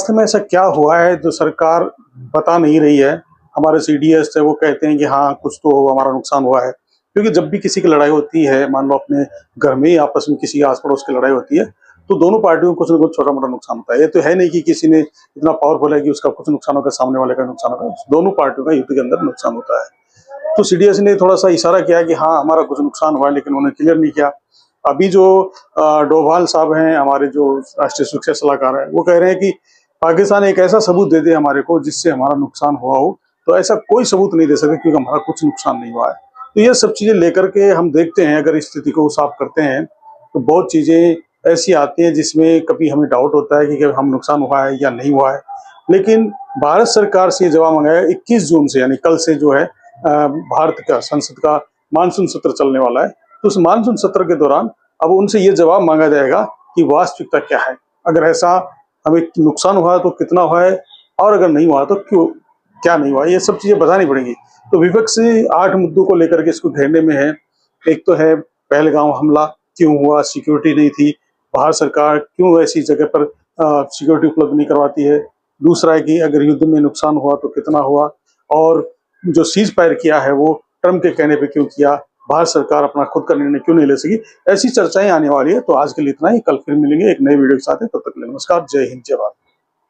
वास्तव में ऐसा क्या हुआ है जो सरकार बता नहीं रही है? हमारे सीडीएस है वो कहते हैं कि हाँ, कुछ तो हमारा नुकसान हुआ है। क्योंकि जब भी किसी की लड़ाई होती है, मान लो अपने घर में ही आपस में किसी आस-पड़ोस की लड़ाई होती है, तो दोनों पार्टियों को कुछ न कुछ छोटा-मोटा नुकसान होता है। ये तो है नहीं कि किसी ने इतना पावरफुल है कि उसका कुछ नुकसान होगा, सामने वाले का नुकसान होगा। दोनों पार्टियों का युद्ध के अंदर नुकसान होता है। तो सीडीएस ने थोड़ा-सा इशारा किया कि हाँ, हमारा कुछ नुकसान हुआ है, लेकिन उन्होंने क्लियर नहीं किया। अभी जो डोभाल साहब हैं, हमारे जो राष्ट्रीय सुरक्षा सलाहकार हैं, वो कह रहे हैं कि पाकिस्तान एक ऐसा सबूत दे दे हमारे को जिससे हमारा नुकसान हुआ हो, तो ऐसा कोई सबूत नहीं दे सकते क्योंकि हमारा कुछ नुकसान नहीं हुआ है। तो ये सब चीज़ें लेकर के हम देखते हैं, अगर स्थिति को साफ करते हैं, तो बहुत चीज़ें ऐसी आती हैं जिसमें कभी हमें डाउट होता है कि हम नुकसान हुआ है या नहीं हुआ है। लेकिन भारत सरकार से ये जवाब मंगाया 21 जून से, यानी कल से जो है भारत का संसद का मानसून सत्र चलने वाला है। तो उस मानसून सत्र के दौरान अब उनसे ये जवाब मांगा जाएगा कि वास्तविकता क्या है। अगर ऐसा हमें नुकसान हुआ है तो कितना हुआ है, और अगर नहीं हुआ तो क्यों, क्या नहीं हुआ, ये सब चीजें बतानी पड़ेंगी। तो विपक्ष 8 मुद्दों को लेकर के इसको घेरने में है। एक तो है पहलगाम हमला क्यों हुआ, सिक्योरिटी नहीं थी, भारत सरकार क्यों ऐसी जगह पर सिक्योरिटी उपलब्ध नहीं करवाती है। दूसरा है कि अगर युद्ध में नुकसान हुआ तो कितना हुआ, और जो सीज फायर किया है वो ट्रम्प के कहने पे क्यों किया, भारत सरकार अपना खुद का निर्णय क्यों नहीं ले सकी। ऐसी चर्चाएं आने वाली है। तो आज के लिए इतना ही, कल फिर मिलेंगे एक नए वीडियो के साथ। तब तक के लिए नमस्कार, जय हिंद, जय भारत।